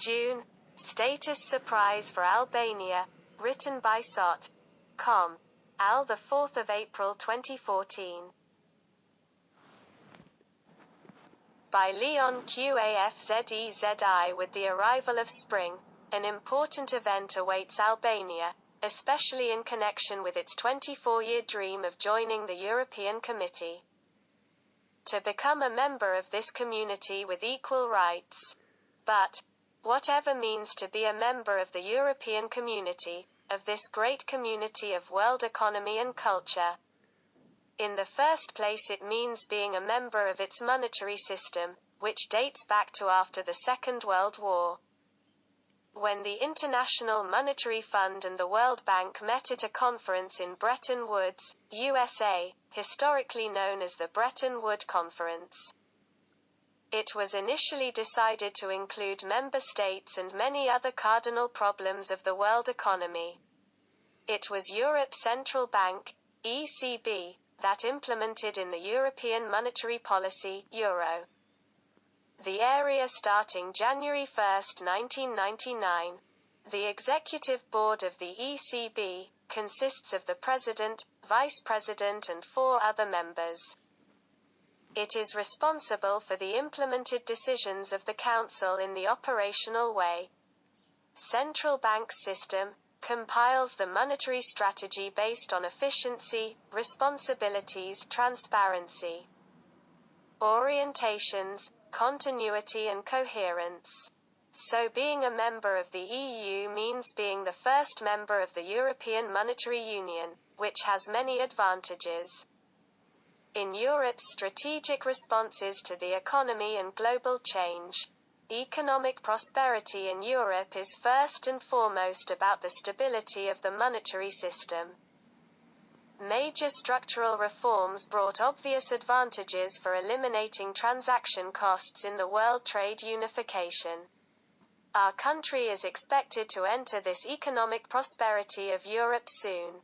June, Status Surprise for Albania, written by SOT.com. Al, the 4th of April 2014. By Leon Qafzezi. With the arrival of spring, an important event awaits Albania, especially in connection with its 24-year dream of joining the European Committee. To become a member of this community with equal rights. But, whatever means to be a member of the European Community, of this great community of world economy and culture. In the first place, it means being a member of its monetary system, which dates back to after the Second World War. When the International Monetary Fund and the World Bank met at a conference in Bretton Woods, USA, historically known as the Bretton Woods Conference. It was initially decided to include member states and many other cardinal problems of the world economy. It was Europe's central bank, ECB, that implemented in the European monetary policy, Euro. The area starting January 1, 1999. The executive board of the ECB consists of the president, vice president and 4 other members. It is responsible for the implemented decisions of the Council in the operational way. Central bank system compiles the monetary strategy based on efficiency, responsibilities, transparency, orientations, continuity and coherence. So being a member of the EU means being the first member of the European Monetary Union, which has many advantages. In Europe's strategic responses to the economy and global change, economic prosperity in Europe is first and foremost about the stability of the monetary system. Major structural reforms brought obvious advantages for eliminating transaction costs in the world trade unification. Our country is expected to enter this economic prosperity of Europe soon.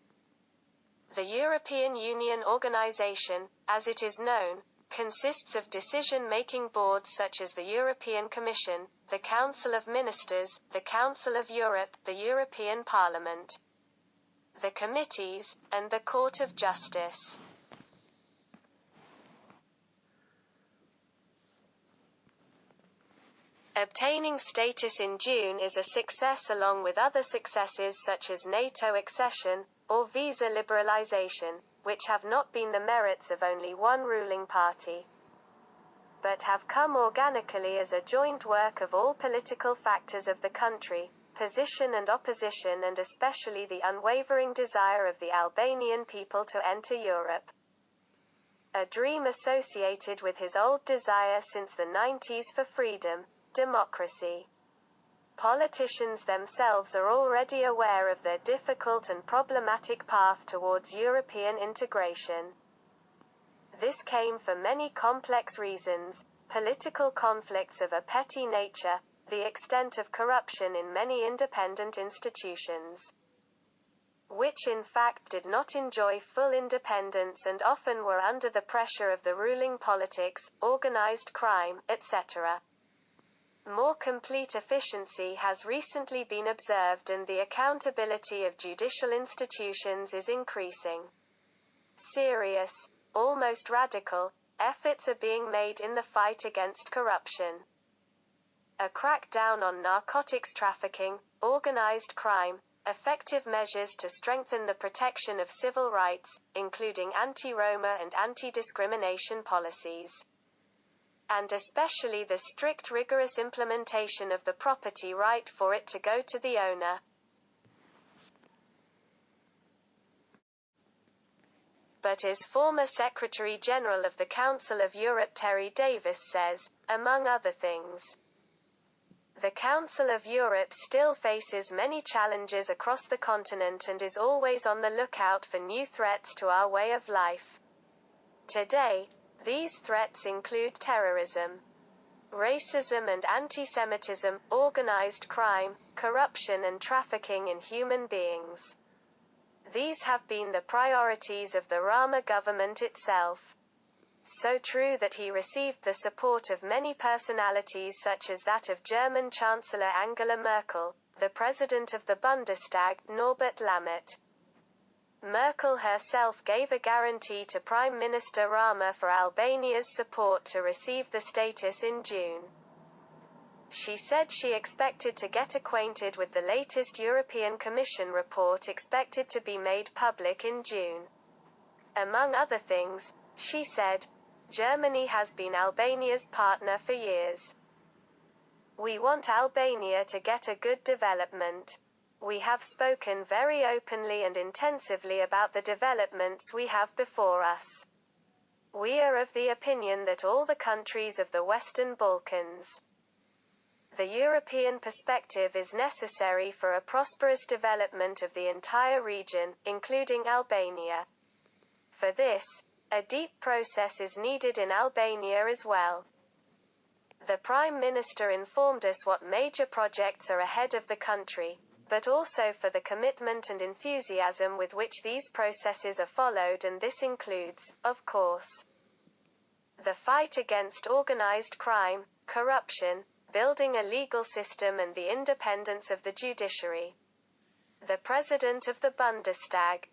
The European Union organization, as it is known, consists of decision-making boards such as the European Commission, the Council of Ministers, the Council of Europe, the European Parliament, the committees, and the Court of Justice. Obtaining status in June is a success along with other successes such as NATO accession, or visa liberalization, which have not been the merits of only one ruling party, but have come organically as a joint work of all political factors of the country, position and opposition, and especially the unwavering desire of the Albanian people to enter Europe. A dream associated with his old desire since the 90s for freedom, democracy. Politicians themselves are already aware of their difficult and problematic path towards European integration. This came for many complex reasons: political conflicts of a petty nature, the extent of corruption in many independent institutions, which in fact did not enjoy full independence and often were under the pressure of the ruling politics, organized crime, etc. More complete efficiency has recently been observed and the accountability of judicial institutions is increasing. Serious, almost radical, efforts are being made in the fight against corruption. A crackdown on narcotics trafficking, organized crime, effective measures to strengthen the protection of civil rights, including anti-Roma and anti-discrimination policies, and especially the strict rigorous implementation of the property right for it to go to the owner. But as former Secretary General of the Council of Europe Terry Davis says, among other things, the Council of Europe still faces many challenges across the continent and is always on the lookout for new threats to our way of life. Today, these threats include terrorism, racism and anti-Semitism, organized crime, corruption and trafficking in human beings. These have been the priorities of the Rama government itself. so true that he received the support of many personalities such as that of German Chancellor Angela Merkel, the President of the Bundestag, Norbert Lammert. Merkel herself gave a guarantee to Prime Minister Rama for Albania's support to receive the status in June. She said she expected to get acquainted with the latest European Commission report expected to be made public in June. Among other things, she said, "Germany has been Albania's partner for years. We want Albania to get a good development. We have spoken very openly and intensively about the developments we have before us. We are of the opinion that all the countries of the Western Balkans. The European perspective is necessary for a prosperous development of the entire region, including Albania. For this, a deep process is needed in Albania as well." The Prime Minister informed us what major projects are ahead of the country, but also for the commitment and enthusiasm with which these processes are followed, and this includes, of course, the fight against organized crime, corruption, building a legal system and the independence of the judiciary. The President of the Bundestag,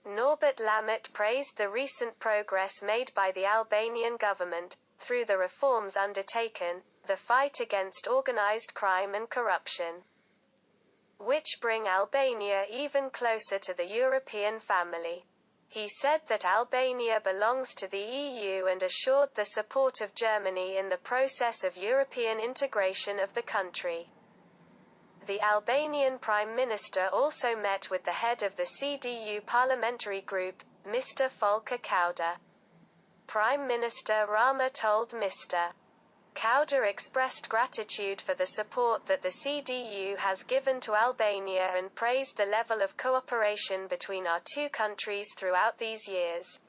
Norbert Lammert, praised the recent progress made by the Albanian government, through the reforms undertaken, the fight against organized crime and corruption, which bring Albania even closer to the European family. He said that Albania belongs to the EU and assured the support of Germany in the process of European integration of the country. The Albanian Prime Minister also met with the head of the CDU parliamentary group, Mr. Volker Kauder. Prime Minister Rama told Mr. Kauder expressed gratitude for the support that the CDU has given to Albania and praised the level of cooperation between our two countries throughout these years.